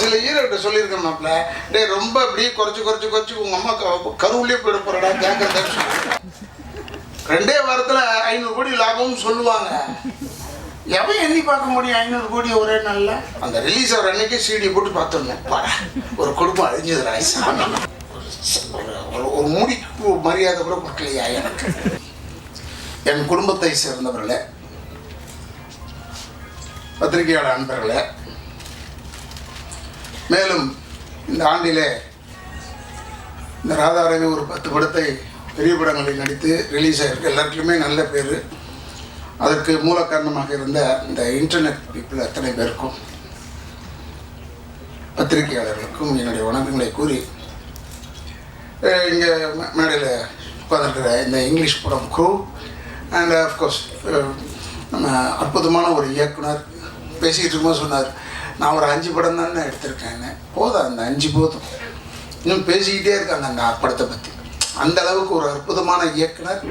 சில ஹீரோகிட்ட சொல்லியிருக்கேன் மாப்பிள்ள, டே ரொம்ப அப்படியே குறைச்சி உங்கள் அம்மா கருவுலேயே போயிட போகிறடா கேட்கறத. 2 வாரத்தில் 500 கோடி லாபம்னு சொல்லுவாங்க. எவன் எண்ணி பார்க்க முடியும் 500 கோடி ஒரே நாளில்? அந்த ரிலீஸ் ஆகிற அன்னைக்கே சிடி போட்டு பார்த்துருந்தேன். ஒரு குடும்பம் அழிஞ்சதுடா சாமி. ஒரு முடிப்பு மரியாதை கூட கொடுக்கலையா எனக்கு? என் குடும்பத்தை சேர்ந்தவர்களே, பத்திரிகையாளர் அன்பர்களே, மேலும் இந்த ஆண்டிலே இந்த ராதாரவி ஒரு 10 படத்தை பெரிய படங்களில் நடித்து ரிலீஸ் ஆகிருக்கு. எல்லாருக்குமே நல்ல பேர். அதற்கு மூல காரணமாக இருந்த இந்த இன்டர்நெட் பீப்புள் அத்தனை பேருக்கும் பத்திரிகையாளர்களுக்கும் என்னுடைய வணக்கங்களை கூறி, இங்கே மேடையில் உட்காந்துருக்கிற இந்த இங்கிலீஷ் படம் க்ரூ அண்ட் ஆஃப்கோர்ஸ் நம்ம அற்புதமான ஒரு இயக்குனர் பேசிக்கிட்டு இருக்கும்போது சொன்னார், நான் ஒரு 5 படம் தானே எடுத்திருக்கேன்னு. போதும், அந்த 5 போதும். இன்னும் பேசிக்கிட்டே இருக்காங்க அந்த படத்தை பற்றி. அந்த அளவுக்கு ஒரு அற்புதமான இயக்குனர்,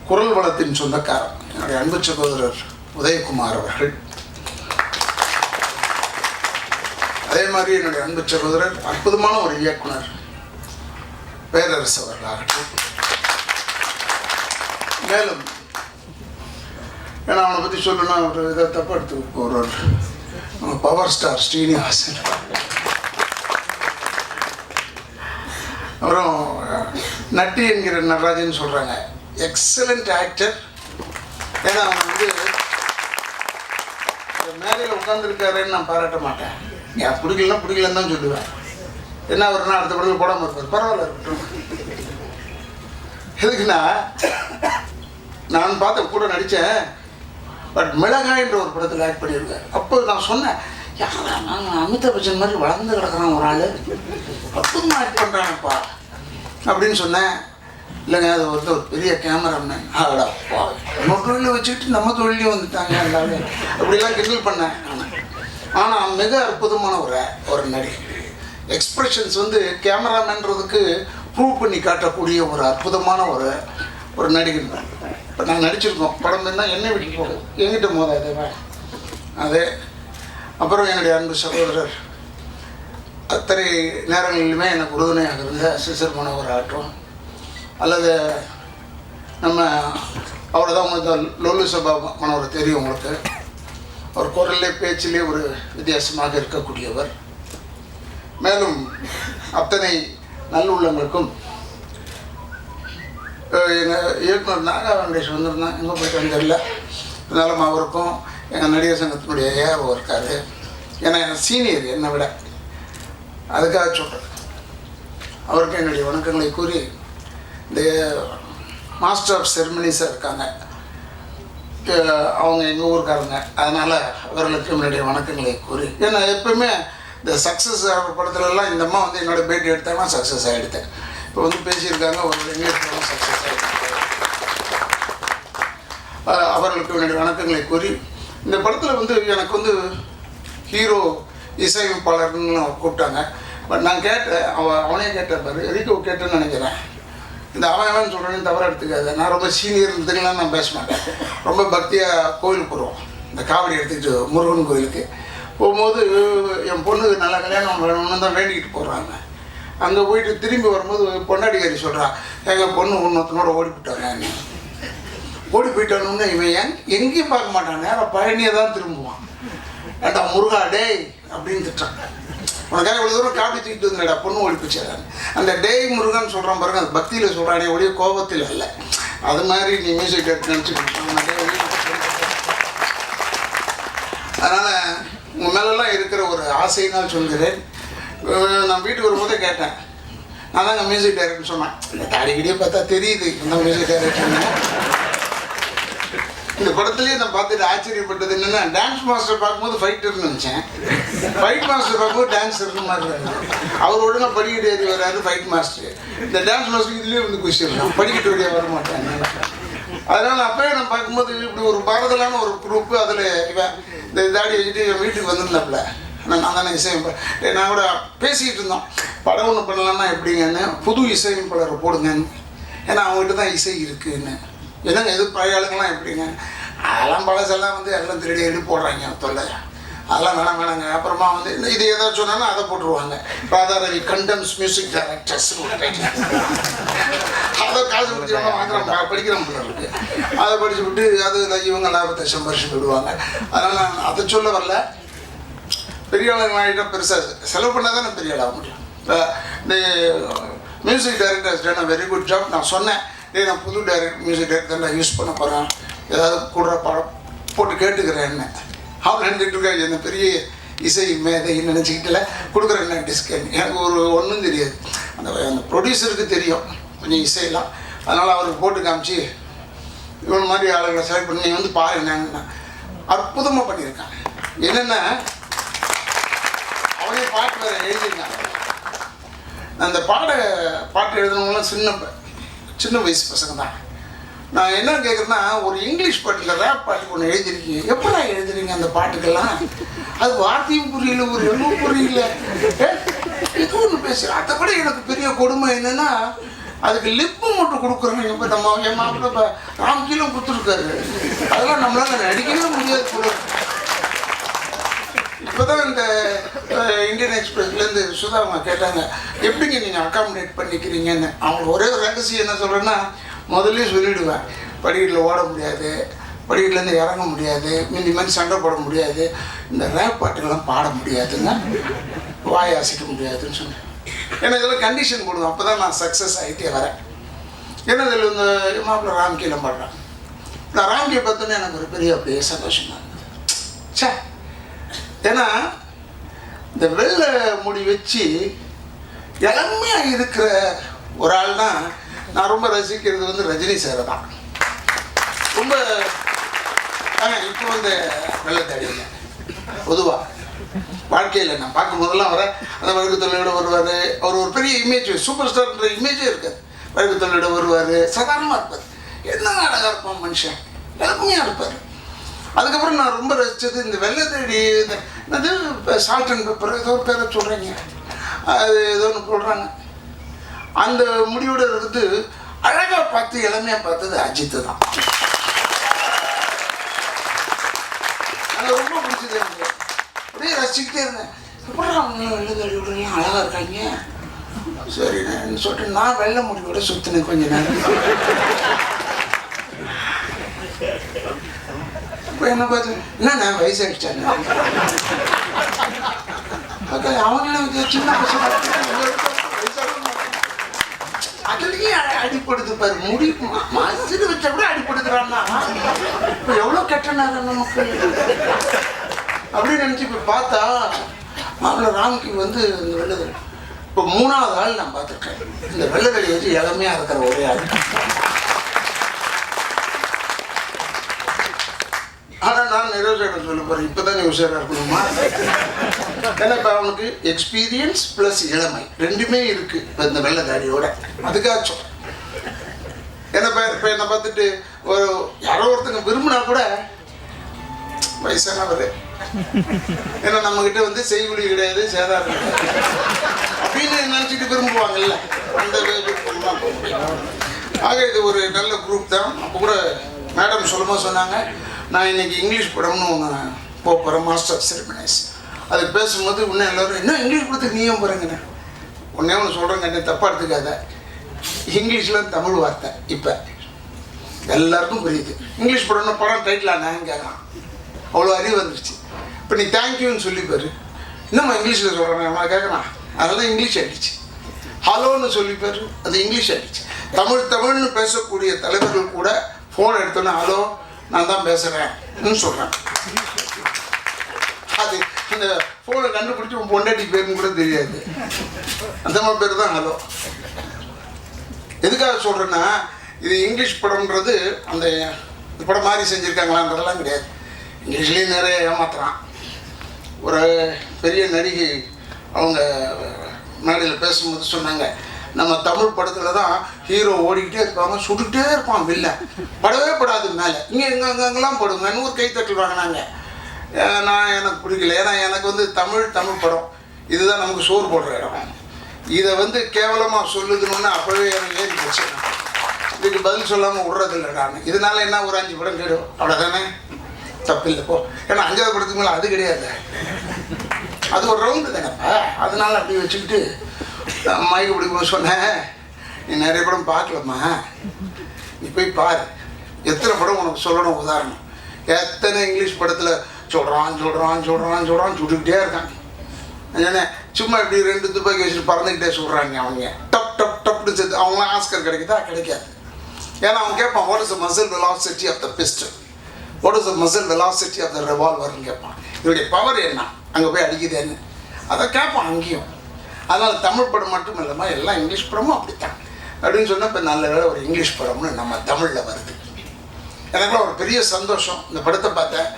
குரல் வளத்தின் சொந்தக்காரர் என்னுடைய அன்பு சகோதரர் உதயகுமார் அவர்கள். அதே மாதிரி என்னுடைய அன்பு சகோதரர் அற்புதமான ஒரு இயக்குனர் பேரரசு அவர்களாகட்டும். மேலும் ஏன்னா அவனை பற்றி சொல்லணும்னா ஒரு இதை தப்பா எடுத்து ஒரு பவர் ஸ்டார் ஸ்ரீனிவாசன். அப்புறம் நட்டி என்கிற நடராஜன் சொல்கிறாங்க, எக்ஸலண்ட் ஆக்டர். ஏன்னா அவன் வந்து மேலையில் உட்காந்துருக்காருன்னு நான் பாராட்ட மாட்டேன். என் பிடிக்கலன்னு தான் சொல்லுவேன். என்ன வருன்னா அடுத்த படத்தில் போடாமல் இருப்பார், பரவாயில்ல இருக்கட்டும். எதுக்குன்னா நான் பார்த்த கூட நடித்தேன். பட் மிளகாய்ன்ற ஒரு படத்தில் ஆக்ட் பண்ணியிருக்கேன். அப்போ நான் சொன்னேன், யாரா நான் அமிதாப் பச்சன் மாதிரி வளர்ந்து கிடக்குறான் ஒரு ஆள், அற்புதமாக ஆக்ட் பண்ணுறாங்கப்பா அப்படின்னு சொன்னேன். இல்லைங்க, அது வந்து ஒரு பெரிய கேமராமேன். ஆடாப்பா, நம்ம தொழிலை வச்சுக்கிட்டு நம்ம தொழிலையும் வந்துட்டாங்க எல்லாமே அப்படிலாம் கிண்டல் பண்ணேன். ஆனால் மிக அற்புதமான ஒரு நடிகை. எக்ஸ்பிரஷன்ஸ் வந்து கேமராமேன்றதுக்கு ப்ரூவ் பண்ணி காட்டக்கூடிய ஒரு அற்புதமான ஒரு நடிகர் தான். இப்போ நாங்கள் நடிச்சிருக்கோம். படம் இருந்தால் என்னை விட்டு போகும், எங்கிட்ட மோதாதே அதே. அப்புறம் என்னுடைய அன்பு சகோதரர் அத்தனை நேரங்களிலுமே எனக்கு உறுதுணையாக இருந்த சிசர் மனோகர் ஆகட்டும், அல்லது நம்ம அவரை தான் உங்களுக்கு லொல்லு சபா மனோகர் தெரியும் உங்களுக்கு. அவர் குரல்லே பேச்சிலே ஒரு வித்தியாசமாக இருக்கக்கூடியவர். மேலும் அத்தனை நல்லுள்ளங்களுக்கும் எங்கள் இயக்குனர் நாகா வெங்கடேஷ் வந்திருந்தான், எங்கே போயிட்டு வந்திரல. இருந்தாலும் அவருக்கும் எங்கள் நடிகர் சங்கத்தினுடைய ஏஆர்ஓ இருக்கார். ஏன்னா எனக்கு சீனியர் என்னை விட, அதுக்காக சொல்கிறேன். அவருக்கு என்னுடைய வணக்கங்களை கூறி, இந்த மாஸ்டர் ஆஃப் செரிமனிஸாக இருக்காங்க, அவங்க எங்கள் ஊருக்காரங்க. அதனால் அவர்களுக்கு என்னுடைய வணக்கங்களை கூறி, ஏன்னா எப்பவுமே இந்த சக்ஸஸ் ஆகிற படத்துலலாம் இந்த அம்மா வந்து என்னோடய பேட்டி எடுத்தாங்கன்னா சக்ஸஸ் ஆகிடுத்தேன். இப்போ வந்து பேசியிருக்காங்க, ஒரு இங்கிலீஷ் படம் சக்ஸஸ் ஆகிடுச்சு. அவர்களுக்கு என்னுடைய வணக்கங்களை கூறி, இந்த படத்தில் வந்து எனக்கு வந்து ஹீரோ இசையமைப்பாளர்னு கூப்பிட்டாங்க. பட் நான் கேட்டேன், அவனே கேட்டேன் பாரு, எதுக்கு கேட்டேன்னு நினைக்கிறேன். இந்த அவன் சொல்கிறேன்னு தவறாக எடுத்துக்காது. நான் ரொம்ப சீனியர் இருந்ததுக்கெல்லாம் நான் பேச மாட்டேன். ரொம்ப பக்தியாக கோயிலுக்கு போடுவோம். இந்த காவடி எடுத்துக்கிட்டு முருகன் கோயிலுக்கு போகும்போது என் பொண்ணுக்கு நல்லா கல்யாணம் வேணும்னு தான் வேண்டிக்கிட்டு போடுறாங்க. அங்கே போயிட்டு திரும்பி வரும்போது பொண்டாடிக்காரி சொல்கிறான், எங்கள் பொண்ணு ஒன்றொருத்தனோட ஓடி போயிட்டானுன்னு இவன் எங்கேயும் பார்க்க மாட்டான், நேரம் பழனியை தான் திரும்புவான். ஏண்டா முருகா டேய் அப்படின்னு திட்டான். உனக்காக இவ்வளோ தூரம் காப்பி தூக்கிட்டு வந்துடா, பொண்ணு ஓடி போச்சான். அந்த டேய் முருகன் சொல்கிறான் பாருங்க, அது பக்தியில் சொல்கிறானே ஒழிய கோபத்தில் இல்லை. அது மாதிரி நீ மியூசிக் டேரக்டர் நினச்சிக்கிட்டு. அதனால் உங்கள் மேலெல்லாம் இருக்கிற ஒரு ஆசைனால் சொல்கிறேன். நான் வீட்டுக்கு வரும்போதே கேட்டேன், நான் தாங்க மியூசிக் டைரக்டர்னு சொன்னேன். இந்த தாடிக்கிட்டே பார்த்தா தெரியுது இந்த மியூசிக் டைரக்டர்னு. இந்த படத்துலேயே நான் பார்த்துட்டு ஆச்சரியப்பட்டது என்னென்னா, டான்ஸ் மாஸ்டர் பார்க்கும்போது ஃபைட்டர்னு நினச்சேன், ஃபைட் மாஸ்டர் பார்க்கும்போது டான்ஸர்னு மாதிரி இருந்தேன். அவர் உடனே படிக்கட்டு ஏறி வராது ஃபைட் மாஸ்டர். இந்த டான்ஸ் மாஸ்டர் இதுலேயே வந்து குஷிடலாம், படிக்கட்டு வழியாக வர மாட்டேன். அதனால் அப்போயே நான் பார்க்கும்போது இப்படி ஒரு பாரதலான ஒரு குரூப்பு, அதில் இவன் இந்த தாடி வச்சுட்டு என் வீட்டுக்கு வந்திருந்தாப்புல. நான் தானே இசையமைப்பேன். நான் கூட பேசிக்கிட்டு இருந்தோம், படம் ஒன்று பண்ணலான்னா எப்படிங்கன்னு, புது இசையமைப்பாளரை போடுங்கன்னு. ஏன்னா அவங்ககிட்ட தான் இசை இருக்குன்னு. என்னங்க எது பழைய ஆளுங்கெல்லாம் எப்படிங்க, அதெல்லாம் பழசெல்லாம் வந்து எல்லாம் திருடி போடுறாங்க தொல்லை. அதெல்லாம் வேணாங்க. அப்புறமா வந்து இது ஏதாவது சொன்னாலும் அதை போட்டுருவாங்க. Radha Ravi condemns music directors, அதை காசு கொடுத்து வாங்குறாங்க, படிக்கிறவங்க இருக்கு. அதை படிச்சு விட்டு அது இவங்க லாபத்தை சம்பாரிச்சு விடுவாங்க. அதனால் நான் அதை சொல்ல வரல. பெரிய ஆளுங்க ஆகிட்டா பெருசாக செலவு பண்ணால் தானே பெரிய ஆளாக முடியும். இந்த மியூசிக் டைரக்டர்ஸ் நான் வெரி குட் ஜாப். நான் சொன்னேன், நான் புது மியூசிக் டைரக்டர் நான் யூஸ் பண்ண போகிறேன், ஏதாவது கூடுற படம் போட்டு கேட்டுக்கிறேன்னு. அவன் நினைச்சிட்டு இருக்காங்க என்ன பெரிய இசை மேதைன்னு நினச்சிக்கிட்டுல கொடுக்குறேன் என்ன டிஸ்கன். எனக்கு ஒன்றும் தெரியாது. அந்த ப்ரொடியூசருக்கு தெரியும் கொஞ்சம் இசையெல்லாம். அதனால் அவருக்கு போட்டு காமிச்சு இவன் மாதிரி ஆளுங்களை செலக்ட் பண்ணி வந்து பாரு என்னன்னு அற்புதமாக பண்ணியிருக்காங்க. என்னென்னா அவனே பாட்டு வேறு எழுதியிருக்காங்க. அந்த பாட்டு எழுதுனவங்களாம் சின்ன வயசு பசங்க தான். நான் என்ன கேட்குறேன்னா, ஒரு இங்கிலீஷ் பாட்டில் ரேப் பாட்டுக்கு ஒன்று எழுதிருக்கீங்க, எப்படா எழுதுறீங்க அந்த பாட்டுக்கெல்லாம்? அது வார்த்தையும் புரியல, ஒரு எதுவும் புரியல, இது ஒன்று பேசுகிறேன். அதை விட எனக்கு பெரிய கொடுமை என்னென்னா, அதுக்கு லிப்பு மட்டும் கொடுக்குறாங்க. இப்போ நம்ம என் மாப்பிள்ள இப்போ ராம்கீலும் கொடுத்துருக்காரு. அதெல்லாம் நம்மளால் நடிக்கவே முடியாது கூட. இப்போ தான் இந்த இந்தியன் எக்ஸ்பிரஸ்லேருந்து சுதா அவங்க கேட்டாங்க, எப்படிங்க நீங்கள் அக்காமடேட் பண்ணிக்கிறீங்கன்னு. அவங்களுக்கு ஒரே ஒரு ரகசியம் என்ன சொல்கிறேன்னா, முதல்ல சொல்லிவிடுவேன், படிக்கட்டில் ஓட முடியாது, படிக்கட்டிலேருந்து இறங்க முடியாது, மீதி மாதிரி சண்டை போட முடியாது, இந்த ரேப் பாட்டுக்கெல்லாம் பாட முடியாதுங்க, வாய் அசைக்க முடியாதுன்னு சொன்னேன். ஏன்னா இதெல்லாம் கண்டிஷன் போடுவேன். அப்போ தான் நான் சக்ஸஸ் ஆகிட்டே வரேன். ஏன்னா இதில் இந்த மாப்பிள்ள ராம்கீலம் பாடுறேன். நான் ராம்கீயை பார்த்தோன்னே எனக்கு ஒரு பெரிய அப்படியே சந்தோஷமாக இருந்தது. சே, ஏன்னா இந்த வெள்ளை முடி வச்சு இளமையாக இருக்கிற ஒரு ஆள் தான் நான் ரொம்ப ரசிக்கிறது வந்து ரஜினி சாரை தான். ரொம்ப இப்போ வந்து வெள்ளை தடியில் பொதுவாக வாழ்க்கையில் நான் பார்க்கும் போதெல்லாம் வர அந்த வழக்கு தொழிலோட வருவார். அவர் ஒரு பெரிய இமேஜ், சூப்பர் ஸ்டார்ன்ற இமேஜே இருக்காது. வழக்கு தொழிலோட வருவார், சாதாரணமாக இருப்பார், என்ன அழகாக இருப்பான் மனுஷன், இளமையாக இருப்பார். அதுக்கப்புறம் நான் ரொம்ப ரசித்தது இந்த வெள்ளை தேடி என்னது சால்ட் அண்ட் பெப்பர் ஏதோ ஒரு பேரை சொல்கிறீங்க, அது ஏதோ ஒன்று சொல்கிறாங்க. அந்த முடிவோடு இருக்குது அழகாக பார்த்து இளமையாக பார்த்தது அஜித்து தான். அது ரொம்ப பிடிச்சது எனக்கு. அப்படியே ரசிக்கிட்டே இருந்தேன். எப்படி அவங்க வெள்ளை தேடியோடலாம் அழகாக இருக்காங்க. சரி நான் சொல்லிட்டு நான் வெள்ளை முடிவோட சுற்றினேன் கொஞ்ச நேரம். இப்போ என்ன பார்த்து என்ன வயசாகிடுச்சாங்க அவங்க சின்ன பசங்க அதுலேயே அடிப்படுது பாரு. முடி மசிறு வச்சா கூட அடிப்படுதுறான்னா இப்போ எவ்வளோ கெட்ட நேரம் நமக்கு அப்படின்னு நினச்சி இப்போ பார்த்தா மாப்பிள்ள ராம்கி வந்து இந்த வெள்ளதடி இப்போ 3வது ஆள் நான் பார்த்துருக்கேன். இந்த வெள்ளதடி வச்சு இளமையாக இருக்கிற ஒரே ஆள். ஆனால் நான் நிரோஜனம் சொல்ல போகிறேன், இப்போ தான் நீ உஷாராக இருக்கணுமா. ஏன்னா இப்போ அவனுக்கு எக்ஸ்பீரியன்ஸ் ப்ளஸ் இளமை ரெண்டுமே இருக்குது இப்போ இந்த வெள்ளை தாடியோட. அதுக்காச்சும் ஏன்னா இப்போ என்னை பார்த்துட்டு ஒரு யாரோ ஒருத்தங்க விரும்பினா கூட வயசானவர், ஏன்னா நம்மக்கிட்ட வந்து செய்குலி கிடையாது, சேதாரம் கிடையாது அப்படின்னு நினச்சிட்டு விரும்புவாங்கல்ல, அந்த ஆக இது ஒரு நல்ல குரூப் தான். அப்போ கூட மேடம் சொல்லும்போது சொன்னாங்க, நான் இன்றைக்கி இங்கிலீஷ் படம்னு ஒன்று போகிறேன், மாஸ்டர் ஆஃப் செரிமனிஸ். அதுக்கு பேசும்போது இன்னும் எல்லோரும் என்ன இங்கிலீஷ் படத்துக்கு நீயும் போகிறேங்கண்ணே. ஒன்றே ஒன்று சொல்கிறேங்க, என்ன தப்பாக எடுத்துக்காத, இங்கிலீஷில் தமிழ் வார்த்தை இப்போ எல்லாருக்கும் புரியுது. இங்கிலீஷ் படம்னா படம் டைட்டில் ஆனான்னு கேட்குறான், அவ்வளோ அறிவு வந்துருச்சு. இப்போ நீ தேங்க்யூன்னு சொல்லிப்பாரு, இன்னும் இங்கிலீஷில் சொல்கிறேன் நான் கேட்குறான், அதெல்லாம் இங்கிலீஷ் ஆகிடுச்சு. ஹலோன்னு சொல்லிப்பாரு, அது இங்கிலீஷ் ஆகிடுச்சு. தமிழ்னு பேசக்கூடிய தலைவர்கள் கூட ஃபோன் எடுத்தோன்னே ஹலோ நான் தான் பேசுகிறேன்னு சொல்கிறேன். அது இந்த ஃபோனை கண்டுபிடிச்சி உன் பொண்டாட்டி பேருன்னு கூட தெரியாது, அந்த மாதிரி பேர் தான் ஹலோ. எதுக்காக சொல்கிறேன்னா, இது இங்கிலீஷ் படம்ன்றது அந்த படம் மாதிரி செஞ்சுருக்காங்களான்றதெல்லாம் கிடையாது. இங்கிலீஷ்லேயே நிறைய ஏமாத்துறான். ஒரு பெரிய நடிகை அவங்க மேடையில் பேசும்போது சொன்னாங்க, நம்ம தமிழ் படத்தில் தான் ஹீரோ ஓடிக்கிட்டே இருப்பாங்க, சுட்டுக்கிட்டே இருப்பான் வில்ல, படவே படாது மேலே, இங்கே அங்கெல்லாம் போடுங்க, 100 கைத்தட்டல் வாங்கினாங்க. நான் எனக்கு பிடிக்கல, ஏன்னா எனக்கு வந்து தமிழ் படம் இதுதான் நமக்கு சோறு போடுற இடம். இதை வந்து கேவலமாக சொல்லுதுன்னு அப்போவே எனக்கு ஏறி போச்சு. இதுக்கு பதில் சொல்லாமல் விட்றதில்லை நான். இதனால என்ன ஒரு 5 படம் கேடும் அவ்வளோதானே. தப்பு இல்லை போ. ஏன்னா 5வது படத்துக்கு மேலே அது கிடையாது, அது ஒரு ரவுண்டு தானேப்பா. அதனால அப்படி வச்சுக்கிட்டு மயக்க பிடிக்கும் சொன்னேன். நீ நிறைய படம் பார்க்கலம்மா, நீ போய் பாரு. எத்தனை படம் உனக்கு சொல்லணும் உதாரணம், எத்தனை இங்கிலீஷ் படத்தில் சுட்டுக்கிட்டே இருக்காங்க. ஏன்னா சும்மா இப்படி 2 துப்பாக்கி வச்சுட்டு பறந்துக்கிட்டே சொல்கிறாங்க. அவங்க டப் டப் டப்னு சேர்த்து அவங்க ஆஸ்கர் கிடைக்குதா? கிடைக்காது. ஏன்னா அவங்க கேட்பான், what is the muzzle velocity of the pistol, what is the muzzle velocity of the ரெவால்வர்னு கேட்பான். இதோடைய பவர் என்ன, அங்கே போய் அடிக்குதுன்னு அதை கேட்பான் அங்கேயும். அதனால் தமிழ் படம் மட்டும் இல்லாமல் எல்லா இங்கிலீஷ் படமும் அப்படித்தான் அப்படின்னு சொன்னால், இப்போ நல்ல வேலை ஒரு இங்கிலீஷ் படம்னு நம்ம தமிழில் வருது. எனக்குலாம் ஒரு பெரிய சந்தோஷம். இந்த படத்தை பார்த்தேன்,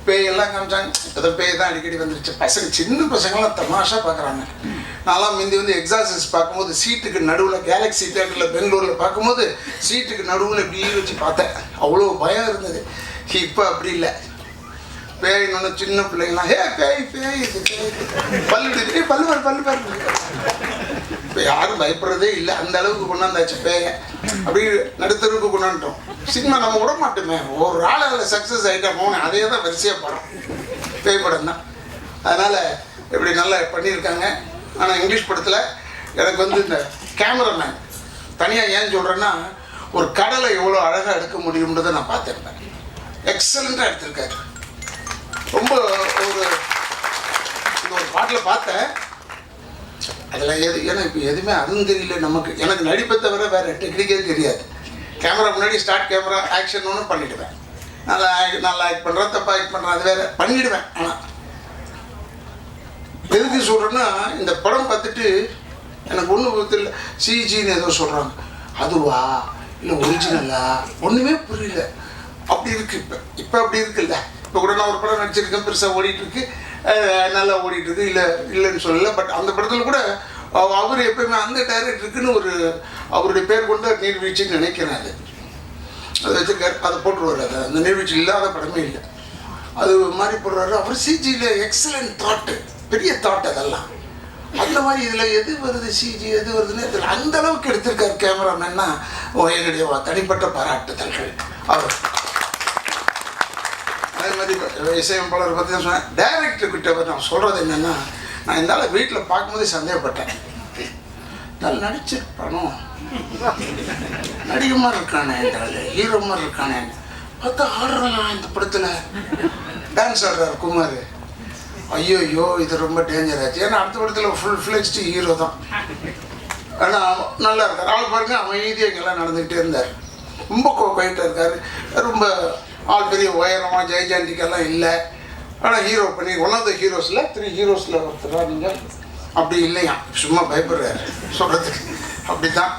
பேயெல்லாம் காமிச்சாங்க. இப்போ தான் பேய் தான் அடிக்கடி வந்துருச்சு. பசங்க சின்ன பசங்களாம் தமாஷா பார்க்குறாங்க. நான்லாம் முந்தி வந்து எக்ஸாசிஸ் பார்க்கும்போது சீட்டுக்கு நடுவில், கேலக்ஸி தேட்டரில் பெங்களூரில் பார்க்கும்போது சீட்டுக்கு நடுவில் இப்படி வச்சு பார்த்தேன். அவ்வளோ பயம் இருந்தது. இப்போ அப்படி இல்லை. பேயின்னு சின்ன பிள்ளைங்களாம் பேய் பேய் இது பேய் பல்லு பல்லு இப்போ யாரும் பயப்படுறதே இல்லை. அந்த அளவுக்கு கொண்டாந்தாச்சு பேய. அப்படி நடுத்தருக்கு கொண்டாண்டோம். சினிமா நம்ம விட மாட்டோமே, ஒரு ஆள் அதில் சக்ஸஸ் ஆகிட்டா போனேன், அதே தான் வரிசையாக படம், பேய் படம் தான். அதனால் இப்படி நல்லா பண்ணியிருக்காங்க. ஆனால் இங்கிலீஷ் படத்தில் எனக்கு வந்து இந்த கேமராமேன் தனியாக ஏன் சொல்கிறேன்னா, ஒரு கடலை எவ்வளோ அழகாக எடுக்க முடியுன்றதை நான் பார்த்துருப்பேன். எக்ஸலண்ட்டாக எடுத்திருக்காரு. ரொம்ப ஒரு பாட்டில் பார்த்தேன். அதில் ஏன்னா இப்போ எதுவுமே அதுவும் தெரியல நமக்கு. எனக்கு நடிப்பை தவிர வேறு டெக்னிக்கே தெரியாது. கேமரா முன்னாடி ஸ்டார்ட் கேமரா ஆக்ஷன் ஒன்று பண்ணிவிடுவேன். நல்லா ஆக்ட் பண்ணுறேன், தப்பாக ஆக்ட் பண்ணுறேன், அது வேறு பண்ணிவிடுவேன். ஆனால் எதுக்கு சொல்கிறேன்னா, இந்த படம் பார்த்துட்டு எனக்கு ஒன்றும் தெரியல. சிஜின்னு ஏதோ சொல்கிறாங்க, அதுவா இல்லை ஒரிஜினலா ஒன்றுமே புரியல. அப்படி இருக்குது இப்போ அப்படி இருக்குல்ல. இப்போ கூட நான் ஒரு படம் நடிச்சிருக்கேன், பெருசாக ஓடிட்டுருக்கு, நல்லா ஓடிட்டுருக்கு, இல்லைன்னு சொல்லலை. பட் அந்த படத்தில் கூட அவர் எப்பயுமே அந்த டைரக்டருக்குன்னு ஒரு அவருடைய பேர் கொண்டு நீர்வீழ்ச்சின்னு நினைக்கிறேன். அதை வச்சுருக்காரு, அதை போட்டுருவார். அது அந்த நீர்வீழ்ச்சி இல்லாத படமே இல்லை, அது மாதிரி போடுறாரு. அவர் சிஜியில் எக்ஸலண்ட் தாட்டு, பெரிய தாட். அதெல்லாம் அந்த மாதிரி இதில் எது வருது சிஜி எது வருதுன்னு இதில் அந்த அளவுக்கு எடுத்திருக்காரு கேமராமேன்னா என்னுடைய தனிப்பட்ட பாராட்டுதல்கள் அவர். அதே மாதிரி இசையமைப்பாளர் பற்றி தான் சொன்னேன். டைரக்டர்கிட்ட நான் சொல்கிறது என்னென்னா, நான் இந்த வீட்டில் பார்க்கும்போதே சந்தேகப்பட்டேன், இருந்தாலும் நடிச்சிருப்பானோ, நடிகை மாதிரி இருக்கானே, இருந்தாலும் ஹீரோ மாதிரி இருக்கானே. பார்த்தா ஆடுறான் இந்த படத்தில், டான்ஸ் ஆடுறாரு குமார். ஐயோ இது ரொம்ப டேஞ்சர் ஆச்சு. ஏன்னா அடுத்த படத்தில் ஃபுல் ஃப்ளெக்ஸ்டு ஹீரோ தான். ஆனால் நல்லா இருக்கார். ஆள் பாருங்க, அமைதியாக இங்கெல்லாம் நடந்துக்கிட்டே இருந்தார். ரொம்ப குவைட்டாக இருக்கார். ரொம்ப ஆள் பெரிய உயரமாக ஜெயஜாண்டிக்கெல்லாம் இல்லை. ஆனால் ஹீரோ பண்ணி ஒன் ஆஃப் த ஹீரோஸில் 3 ஹீரோஸில் ஒருத்தரா நீங்கள் அப்படி இல்லையா, சும்மா பயப்படுறாரு சொல்கிறதுக்கு, அப்படி தான்.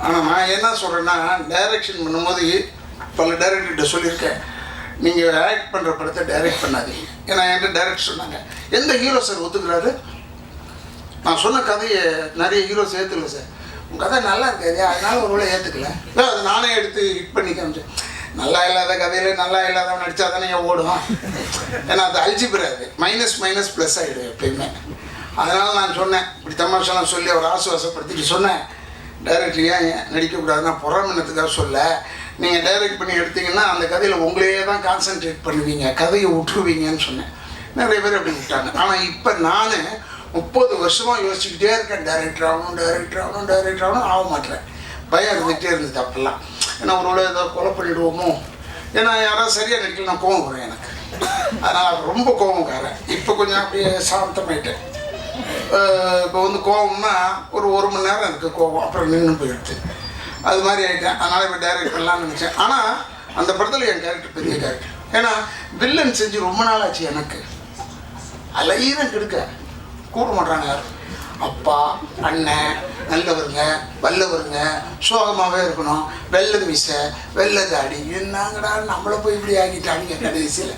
ஆனால் நான் என்ன சொல்கிறேன்னா, டைரக்ஷன் பண்ணும்போது பல டைரக்டர்கிட்ட சொல்லியிருக்கேன், நீங்கள் ஆக்ட் பண்ணுற படத்தை டைரக்ட் பண்ணாதீங்க. ஏன்னா என்கிட்ட டைரக்ட் சொன்னாங்க, எந்த ஹீரோ சார் ஒத்துக்கிறாரு? நான் சொன்ன கதையை நிறைய ஹீரோஸ் ஏற்றுக்கல சார். உங்கள் கதை நல்லா இருக்காது, அதனால ஒரு வேளை ஏற்றுக்கல. அதை நானே எடுத்து ஹிட் பண்ணி காமிச்சேன். நல்லா இல்லாத கதையில் நல்லா இல்லாதவன் நடித்தா தானே ஓடும். ஏன்னா அது அல்ஜிபிராது, மைனஸ் ப்ளஸ் ஆகிடும் எப்பயுமே. அதனால் நான் சொன்னேன், இப்படி தமாஷெல்லாம் சொல்லி அவர் ஆசுவாசப்படுத்திட்டு சொன்னேன், டைரக்டர் ஏன் நடிக்கக்கூடாதுன்னா பொறாமனத்துக்காக சொல்ல, நீங்கள் டைரக்ட் பண்ணி எடுத்தீங்கன்னா அந்த கதையில் உங்களையே தான் கான்சென்ட்ரேட் பண்ணுவீங்க, கதையை விட்டுருவீங்கன்னு சொன்னேன். நிறைய பேர் அப்படி விட்டாங்க. ஆனால் இப்போ நான் 30 வருஷமாக யோசிச்சுக்கிட்டே இருக்கேன், டைரக்டர் ஆகணும் ஆக மாட்டேறேன். பயம் இருந்துகிட்டே இருந்தது அப்பெல்லாம். ஏன்னா ஒரு ஏதாவது கொலை பண்ணிவிடுவோமோ, ஏன்னா யாராவது சரியாக நடிக்கலாம் கோவம் வரும் எனக்கு. அதனால் ரொம்ப கோவம்காரன். இப்போ கொஞ்சம் அப்படியே சாந்தமாயிட்டேன். இப்போ வந்து கோவம்னா ஒரு மணி நேரம் எனக்கு கோவம், அப்புறம் நின்று போயிடுது. அது மாதிரி ஆகிட்டேன். அதனால் இப்போ டைரக்ட் பண்ணலான்னு நினச்சேன். ஆனால் அந்த படத்தில் என் கேரக்டர் பெரிய கேரக்டர். ஏன்னா வில்லன் செஞ்சு ரொம்ப நாள் ஆச்சு எனக்கு. அலையிறம் கெடுக்க கூட மாட்டாங்க யாரும். அப்பா அண்ணன் நல்லவருங்க வல்லவருங்க, சோகமாகவே இருக்கணும், வெள்ளை மீசை வெள்ளை தாடி, என்னங்கடா நம்மளை போய் இப்படி ஆகிட்டாங்க கடைசியில்.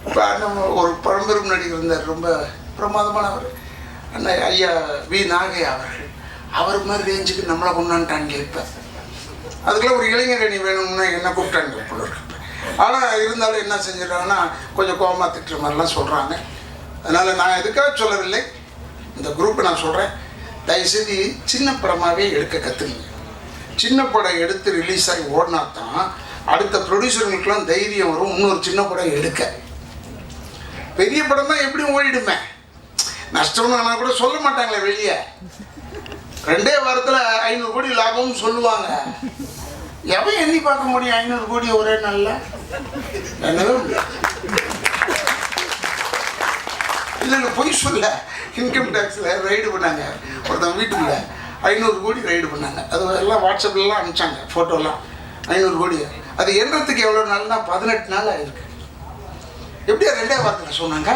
இப்போ நம்ம ஒரு பழம்பெரும் நடிகர் இருந்தார், ரொம்ப பிரமாதமானவர், அண்ணன் ஐயா வி நாகையா அவர்கள். அவர் மாதிரி ரேஞ்சுக்கு நம்மளை கொண்டான்ட்டாங்க. இப்போ அதுக்கெல்லாம் ஒரு இளைஞர் அணி வேணும்னா என்ன கூப்பிட்டாங்க போல இருக்கு. ஆனால் இருந்தாலும் என்ன செஞ்சிடறாங்கன்னா கொஞ்சம் கோபமாக திட்டுற மாதிரிலாம் சொல்கிறாங்க. அதனால் நான் எதுக்காக சொல்லவில்லை, இந்த குரூப்பை நான் சொல்கிறேன், தயவுசெய்து சின்ன படமாகவே எடுக்க கற்றுக்குங்க. சின்ன படம் எடுத்து ரிலீஸ் ஆகி ஓடினா தான் அடுத்த ப்ரொடியூசர்களுக்கெல்லாம் தைரியம் வரும் இன்னொரு சின்ன படம் எடுக்க. பெரிய படம் தான் எப்படியும் ஓடிடுமே, நஷ்டம்னு ஆனால் கூட சொல்ல மாட்டாங்களே வெளியே. 2 வாரத்தில் 500 கோடி லாபம்னு சொல்லுவாங்க. எவன் எண்ணி பார்க்க முடியும் 500 கோடி ஒரே நாளில்? இல்லை பொய் சொல்ல, இன்கம் டேக்ஸில் ரைடு பண்ணாங்க ஒருத்தவங்க வீட்டுக்குள்ள 500 கோடி ரைடு பண்ணாங்க. அது எல்லாம் வாட்ஸ்அப்லாம் அனுப்பிச்சாங்க ஃபோட்டோலாம். 500 கோடி அது எண்ணுறதுக்கு எவ்வளோ நாள்னா 18 நாள் ஆயிருக்கு. எப்படியா 2 வாரத்தில் சொன்னாங்க?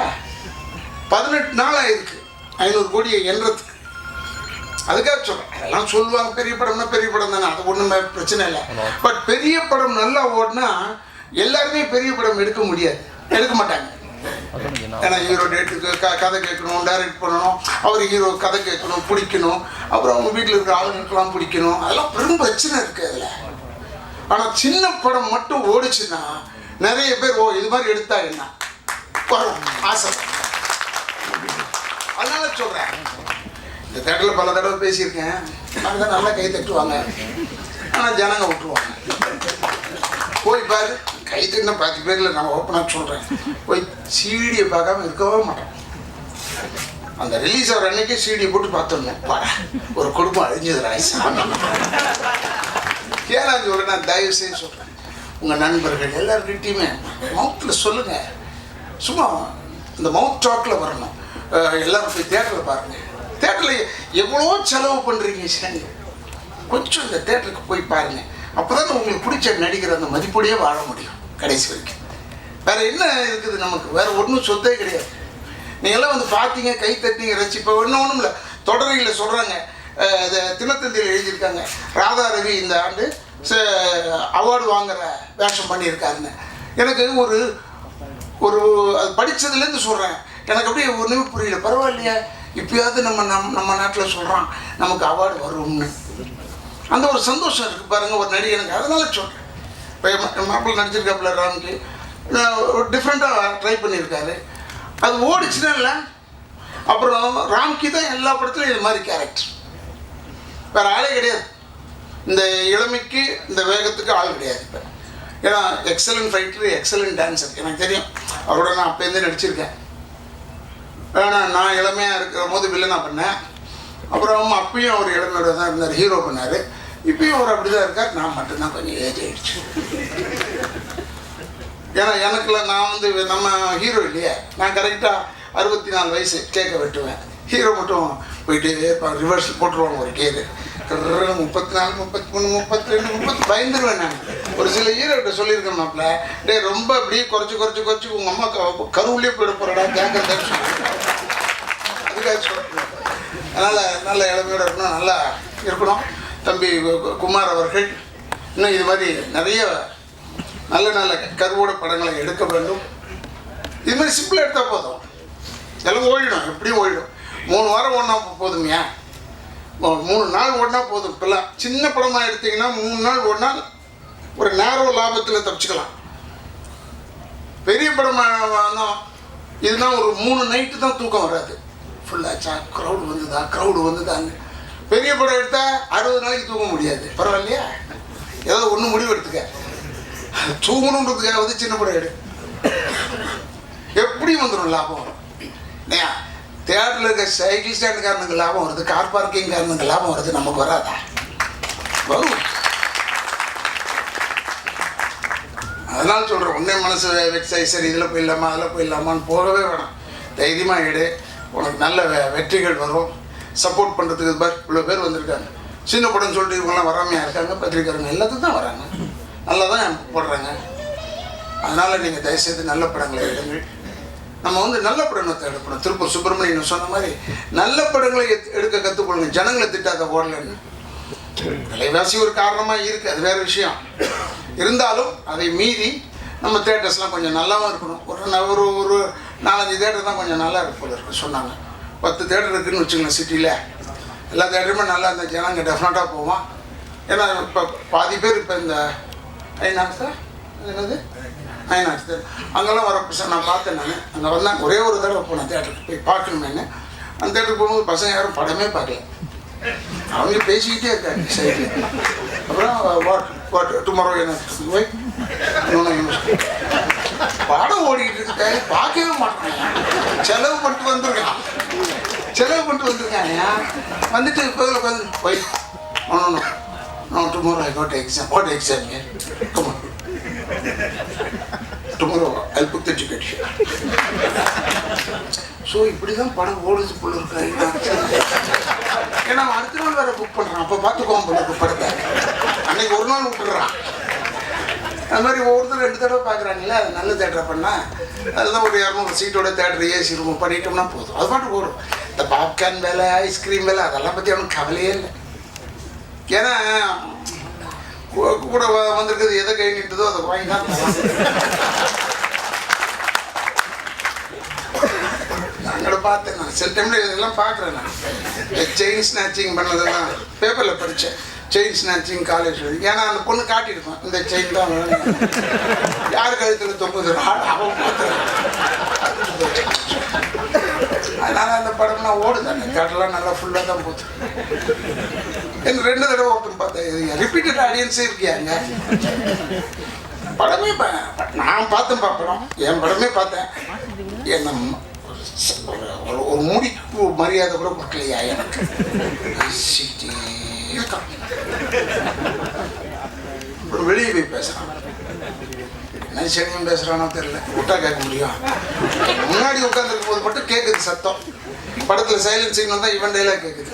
18 நாள் ஆயிருக்கு 500 கோடியை எண்ணுறதுக்கு. அதுக்காக சொல்கிறேன், அதெல்லாம் சொல்லுவாங்க பெரிய படம்னா பெரிய படம் தானே, அது ஒன்றுமே பிரச்சனை இல்லை. பட் பெரிய படம் நல்லா ஓடினா எல்லாருமே பெரிய படம் எடுக்க முடியாது, எடுக்க மாட்டாங்க. ஏன்னா ஹீரோ டேட்டுக்கு கதை கேட்கணும், டைரக்ட் பண்ணணும், அவர் ஹீரோ கதை கேட்கணும், பிடிக்கணும், அப்புறம் அவங்க வீட்டில் இருக்கிற ஆளுங்களுக்கெல்லாம் பிடிக்கணும், அதெல்லாம் பெரும் பிரச்சனை இருக்குது அதில். ஆனால் சின்ன படம் மட்டும் ஓடிச்சுன்னா நிறைய பேர் இது மாதிரி எடுத்தா என்ன வரும் ஆசை. அதனால சொல்கிறேன், இந்த தேட்டரில் பல தடவை பேசியிருக்கேன், அதுதான் நல்லா கை தட்டுவாங்க, ஆனால் ஜனங்க விட்டுருவாங்க. போய் பாரு, கை தட்டின 10 பேரில் நான் ஓப்பனாக சொல்கிறேன், போய் சீடியை பார்க்காம இருக்கவே மாட்டேன். அந்த ரிலீஸ் ஆகிற அன்னைக்கே சீடியை போட்டு பார்த்துருந்தேன், பாடா ஒரு குடும்பம் அழிஞ்சதுடா சாமி. ஏன்னா சொல்கிறேன், நான் தயவு செய்து சொல்கிறேன், உங்கள் நண்பர்கள் எல்லாருக்கிட்டையுமே மவுத்தில் சொல்லுங்கள். சும்மா இந்த மவுத் டாக்கில் வரணும். எல்லோரும் போய் தேட்டரில் பாருங்கள். தேட்டரில் எவ்வளோ செலவு பண்ணுறீங்க சார், கொஞ்சம் இந்த தேட்டருக்கு போய் பாருங்கள். அப்போ தான் உங்களுக்கு பிடிச்ச நடிகர் அந்த மதிப்போடையே வாழ முடியும் கடைசி வரைக்கும். வேறு என்ன இருக்குது நமக்கு? வேறு ஒன்றும் சொத்தே கிடையாது. நீங்கள்லாம் வந்து பார்த்தீங்க, கை தட்டிங்க, ரசி. இப்போ ஒன்றும் இல்லை, தொடரையில் சொல்கிறாங்க, தினத்தந்தியில் எழுதியிருக்காங்க, ராதா ரவி இந்த ஆண்டு அவார்டு வாங்குகிற வேஷம் பண்ணியிருக்காருன்னு. எனக்கு ஒரு ஒரு அது படித்ததுலேருந்து சொல்கிறேன், எனக்கு அப்படியே ஒன்றுமே புரியல. பரவாயில்லையா, இப்போயாவது நம்ம நாட்டில் சொல்கிறான் நமக்கு அவார்டு வரும்னு, அந்த ஒரு சந்தோஷம் இருக்குது பாருங்கள் ஒரு நடிகனுக்கு. அதனால சொல்கிறேன், இப்போ மாப்பிள்ளை நடிச்சிருக்காப்புல ராம்கி, ஒரு டிஃப்ரெண்ட்டாக ட்ரை பண்ணியிருக்காரு, அது ஓடிச்சுன்னா இல்லை. அப்புறம் ராம்கி தான் எல்லா படத்துலையும் இது மாதிரி கேரக்டர், வேறு ஆளே கிடையாது. இந்த இளமைக்கு இந்த வேகத்துக்கு ஆள் கிடையாது. இப்போ ஏன்னா எக்ஸலண்ட் ஃபைட்டரு, எக்ஸலண்ட் டான்ஸர், எனக்கு தெரியும், அவரோட நான் அப்போலேருந்தே நடிச்சிருக்கேன். ஆனால் நான் இளமையாக இருக்கிற போது வில்லனாக பண்ணேன், அப்புறம் அப்பயும் அவர் இளமையோட தான் இருந்தார், ஹீரோ பண்ணார். இப்பயும் அவர் அப்படி தான் இருக்கார், நான் மட்டும்தான் கொஞ்சம் ஏஜ் ஆகிடுச்சு. ஏன்னா எனக்குலாம் நான் வந்து நம்ம ஹீரோ இல்லையே, நான் கரெக்டாக 64 வயசு கேட்க வெட்டுவேன். ஹீரோ மட்டும் போயிட்டு ரிவர்ஸில் போட்டுருவாங்க ஒரு கேது, 34, 33, 32, 30 பயந்துருவேன் நான். ஒரு சில ஹீரோக்கிட்ட சொல்லியிருக்கேன், மாப்பிள்ள டே ரொம்ப அப்படியே குறைச்சி உங்கள் அம்மா கருவுலேயே போயிட போகிறடா கேட்க. அதுக்காக சொல்கிறேன். அதனால் நல்ல இளமையோடு இருக்கணும், நல்லா இருக்கணும். தம்பி குமார் அவர்கள் இன்னும் இது மாதிரி நிறைய நல்ல நல்ல கருவோட படங்களை எடுக்க வேண்டும். இது மாதிரி சிம்பிளாக எடுத்தால் போதும், எல்லாம் ஓடிடும், எப்படியும் ஓடிடும். 3 வாரம் ஓடினா போதுமையா, 3 நாள் ஓடினா போதும். இப்போல்லாம் சின்ன படமாக எடுத்திங்கன்னா 3 நாள் ஓடினால் ஒரு நேரோ லாபத்தில் தப்பிச்சுக்கலாம். பெரிய படமாக இதுனா ஒரு 3 நைட்டு தான் தூக்கம் வராது. ஃபுல்லாச்சா, க்ரௌடு வந்துதாங்க. பெரிய படம் எடுத்தால் 60 நாளைக்கு தூங்க முடியாது. பரவாயில்லையா, ஏதோ ஒன்று முடிவு எடுத்துக்க, தூங்கணுன்றதுக்காக வந்து சின்ன படம் எடு, எப்படி வந்துடும் லாபம் வரும். இல்லையா, தியேட்டரில் இருக்க சைக்கிள் ஸ்டாண்டுக்காரனுக்கு லாபம் வருது, கார் பார்க்கிங்காரனுக்கு லாபம் வருது, நமக்கு வராதா? வரும். அதனால சொல்கிறேன், உன்னே மனசு வெக்ஸாகி சரி இதில் போயிடலாமா அதில் போயிடலாமான்னு போகவே வேணாம். தைரியமாக எடு, உனக்கு நல்ல வெற்றிகள் வரும். சப்போர்ட் பண்ணுறதுக்கு பார் இவ்வளோ பேர் வந்திருக்காங்க. சின்ன படம்னு சொல்லிட்டு இவங்கெல்லாம் வராமையாக இருக்காங்க, பத்திரிக்காரங்க எல்லாத்துக்கும் தான் வராங்க, நல்லா தான் போடுறாங்க. அதனால் நீங்கள் தயவுசெய்து நல்ல படங்களை எடுங்கள். நம்ம வந்து நல்ல படத்தை எடுக்கணும். திருப்பூர் சுப்பிரமணியன் சொன்ன மாதிரி நல்ல படங்களை எடுக்க கற்றுக்கொள்ளுங்க, ஜனங்களை திட்டாத ஓடலன்னு. விலைவாசி ஒரு காரணமாக இருக்குது, அது வேறு விஷயம். இருந்தாலும் அதை மீறி நம்ம தேட்டர்ஸ்லாம் கொஞ்சம் நல்லாவும் இருக்கணும். ஒரு ஒரு 4-5 தேட்டர் தான் கொஞ்சம் நல்லா இருக்கு போல இருக்கு சொன்னாங்க. 10 தேட்டர் இருக்குதுன்னு வச்சுக்கலாம் சிட்டியில். எல்லா தேட்டருமே நல்லா இந்த ஜனங்க டெஃபினட்டாக போவான். ஏன்னா இப்போ பாதி பேர் இப்போ இந்த ஐநாக்ஸ் என்னது ஐநாக்ஸ் தேட்டர் அங்கெல்லாம் வர பசங்க நான் பார்த்தேன். நான் அங்கே வந்தேன், ஒரே ஒரு தடவை போனேன் தேட்டருக்கு போய் பார்க்கணுமேன்னு. அந்த தேட்டருக்கு போகும்போது பசங்க யாரும் படமே பார்க்கல, அவங்க பேசிக்கிட்டே இருக்காங்க சைடில். அப்புறம் வாட் டுமாரோ என்ன படம் ஓடிக்கிட்டு இருக்காங்க, பார்க்கவே மாட்டேன். செலவு பண்ணிட்டு வந்திருக்கான் வந்துட்டு போய் no tomorrow I got exam. What exam here? Come on. Tomorrow I'll book the ticket here. So இப்படி தான் படம் ஓடுது போல இருக்காரு. ஏன்னா அடுத்த நாள் வேற புக் பண்ணுறான், அப்போ பார்த்துக்குவான் போல இருக்கு படத்தை. அன்னைக்கு ஒரு நாள் விட்டுடுறான். அது மாதிரி ஒவ்வொருத்தர் 2 தடவை பார்க்குறாங்களே, அது நல்ல தேட்டரை பண்ணால் அதெல்லாம் ஒரு 200 சீட்டோட தேட்டர் ஏசி ரூம் பண்ணிட்டோம்னா போதும். அது பாட்டு ஓடும். இந்த பாப்கார்ன் வேலை, ஐஸ்கிரீம் வேலை அதெல்லாம் பற்றி அவனுக்கு கவலையே இல்லை. ஏன்னா கூட வந்திருக்குது, எதை கை நிட்டுதோ அதை வாங்கி தான் நாங்கள பார்த்தேன். நான் சில டைமில் இதெல்லாம் பார்க்குறேன். நான் செயின் ஸ்நாச்சிங் பண்ணதெல்லாம் பேப்பரில் படித்தேன். Chain snatching college. ஏன்னா அந்த பொண்ணு காட்டியிருக்கோம், இந்த செயின் தான் வேணும், யார் கழுத்தில் தொங்குது அவன் பார்த்துறேன். அதனால் அந்த படம்லாம் ஓடுது. அந்த தேட்டர்லாம் நல்லா ஃபுல்லாக தான் போகுது. எனக்கு 2 தடவை ஓப்பன் பார்த்தேன். ரிப்பீட்டட் ஆடியன்ஸே இருக்கியாங்க. படமே நான் பார்த்தேன் படம், என் படமே பார்த்தேன். என்ன ஒரு முடிக்கு மரியாதை கூட கொடுக்கலையா எனக்கு. இருக்கான் வெளியே போய் பேசுகிறான், என்ன சனியும் பேசுகிறானோ தெரியல, விட்டா கேட்க முடியும். முன்னாடி உட்காந்துருக்கும் போது மட்டும் கேட்குது சத்தம். படத்தில் சைலன்ஸ் சீன் வந்தால் இவன் டைலாக் கேட்குது.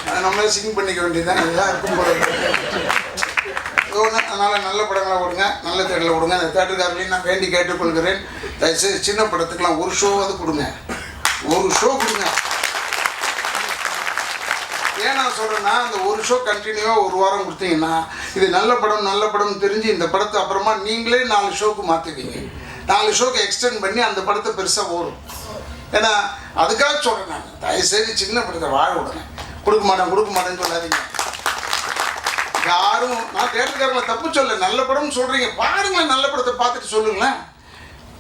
அதை நம்மளே சிங் பண்ணிக்க வேண்டியதுதான். எல்லாம் இருக்கும் போல. அதனால் நல்ல படங்களாக விடுங்க, நல்ல தேட்டரில் விடுங்க. அந்த தேட்டருக்காரர்களையும் நான் வேண்டி கேட்டுக்கொள்கிறேன், தயவுசெய்து சின்ன படத்துக்கெலாம் ஒரு ஷோவாவது கொடுங்க, ஒரு ஷோ கொடுங்க. ஏன் நான் சொல்கிறேன்னா, அந்த ஒரு ஷோ கண்டினியூவாக ஒரு வாரம் கொடுத்தீங்கன்னா இது நல்ல படம் தெரிஞ்சு இந்த படத்தை அப்புறமா நீங்களே 4 ஷோக்கு மாற்றுவீங்க. 4 ஷோக்கு எக்ஸ்டெண்ட் பண்ணி அந்த படத்தை பெருசாக ஓடும். ஏன்னா அதுக்காக சொல்கிறேன் நான், தயவுசெய்து சின்ன படத்தை வாழ விடுங்க. கொடுக்க மாட்டேன்னு சொல்லாதீங்க யாரும். நான் தேட்டருக்காரங்களை தப்பு சொல்ல, நல்ல படம்னு சொல்கிறீங்க, பாருங்களேன், நல்ல படத்தை பார்த்துட்டு சொல்லுங்களேன்.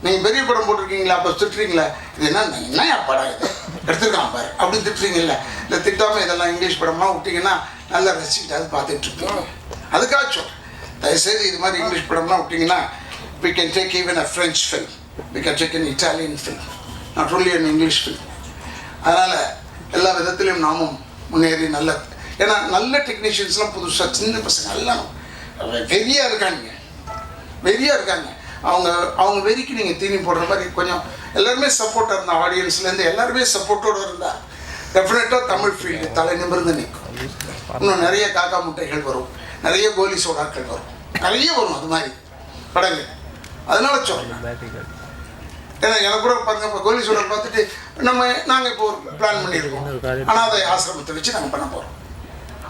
நீங்கள் பெரிய படம் போட்டிருக்கீங்களா, அப்போ திட்டுறீங்களா, இது என்ன படம் இது எடுத்துருக்கான் பாரு அப்படின்னு திட்டுறீங்கல்ல. இல்லை திட்டாமல் இதெல்லாம் இங்கிலீஷ் படம்லாம் விட்டிங்கன்னா நல்லா ரசிக்கிட்டு அது பார்த்துட்டு இருப்பீங்க. அதுக்காக சொல்கிறேன், தயவுசெய்து இது மாதிரி இங்கிலீஷ் படம்லாம் விட்டிங்கன்னா we can take even a French film, we can take an Italian film, not only an English film. அதனால் எல்லா விதத்திலையும் நாமும் முன்னேறி நல்ல, ஏன்னா நல்ல டெக்னீஷியன்ஸ்லாம் புதுசாக சின்ன பசங்க எல்லாம் வெறியாக இருக்காங்க. அவங்க வெறிக்கு நீங்கள் தீனி போடுற மாதிரி கொஞ்சம் எல்லாருமே சப்போர்ட்டாக இருந்தால், ஆடியன்ஸ்லேருந்து எல்லாருமே சப்போர்ட்டோடு இருந்தால் டெஃபினட்டாக தமிழ் ஃபீல்டு தலை நிமிர்ந்து நிற்கும். இன்னும் நிறைய காக்கா முட்டைகள் வரும், நிறைய கோலி சோடாக்கள் வரும், நிறைய வரும் அது மாதிரி படங்கள். அதனால சொல்கிறேன். ஏன்னா எனக்கு கூட பாருங்க, இப்போ கோலி சோடா பார்த்துட்டு நாங்கள் இப்போ ஒரு பிளான் பண்ணியிருக்கோம், அனாதை ஆசிரமத்தை வச்சு நாங்கள் பண்ண போகிறோம்.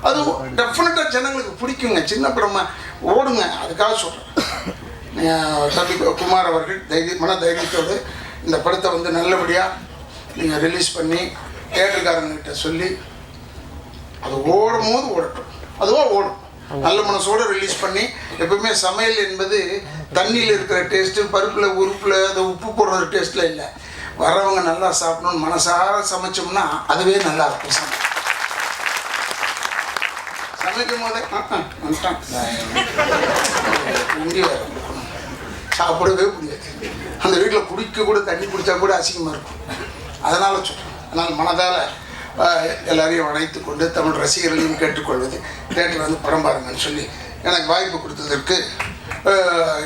அது டெஃபினட்டாக ஜனங்களுக்கு பிடிக்குங்க, சின்ன படமாக ஓடுங்க. அதுக்காக சொல்கிறேன். தம்பி குமார் அவர்கள் மன தைரியத்தோடு இந்த படத்தை வந்து நல்லபடியாக நீங்கள் ரிலீஸ் பண்ணி தேட்டருக்காரங்கிட்ட சொல்லி அது ஓடும் போது ஓடட்டும், அதுவாக ஓடும். நல்ல மனசோடு ரிலீஸ் பண்ணி, எப்பவுமே சமையல் என்பது தண்ணியில் இருக்கிற டேஸ்ட்டு, பருப்பில் உறுப்பில் அதை உப்பு போடுற டேஸ்ட்டில் இல்லை. வரவங்க நல்லா சாப்பிடணும்னு மனசார சமைச்சோம்னா அதுவே நல்லா இருக்கும். சமைக்கும் போதே இந்தியா சாப்பிடவே முடியாது. அந்த வீட்டில் குடிக்க கூட தண்ணி குடித்தா கூட அசிங்கமாக இருக்கும். அதனால் சொல்கிறேன். அதனால் மனதால் எல்லாரையும் அழைத்து கொண்டு தமிழ் ரசிகர்களையும் கேட்டுக்கொள்வது, தேட்டரில் வந்து படம் பாருங்கன்னு சொல்லி எனக்கு வாய்ப்பு கொடுத்ததற்கு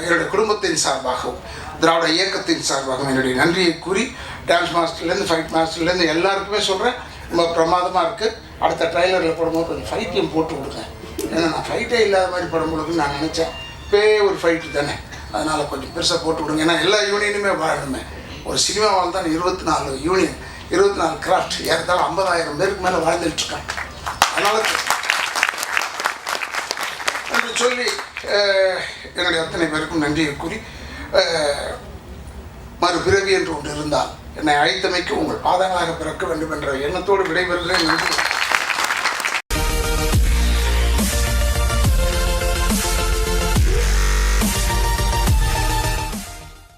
என்னுடைய குடும்பத்தின் சார்பாகவும் திராவிட இயக்கத்தின் சார்பாகவும் என்னுடைய நன்றியை கூறி, டான்ஸ் மாஸ்டர்லேருந்து ஃபைட் மாஸ்டர்லேருந்து எல்லாருக்குமே சொல்கிறேன், ரொம்ப பிரமாதமாக இருக்குது. அடுத்த ட்ரைலரில் போடும்போது கொஞ்சம் ஃபைட்டையும் போட்டு கொடுங்க. ஏன்னா நான் ஃபைட்டே இல்லாத மாதிரி படம் கொடுக்குன்னு நான் நினச்சேன். இப்போ ஒரு ஃபைட்டு தானே, அதனால் கொஞ்சம் பெருசாக போட்டு விடுங்க. ஏன்னா எல்லா யூனியனுமே வாழணுமே. ஒரு சினிமா வாழ்ந்தான் 24 யூனியன், 24 கிராஃப்ட், ஏறத்தாலும் 50,000 பேருக்கு மேலே வாழ்ந்துட்டுருக்காங்க. அதனால் என்று சொல்லி என்னுடைய அத்தனை பேருக்கும் நன்றியை கூறி, மறுபிறவி என்று ஒன்று இருந்தால் என்னை அழைத்தமைக்கு உங்கள் பாதங்களாக பிறக்க வேண்டும் என்ற எண்ணத்தோடு விடைபெறுகிறேன். நன்றி.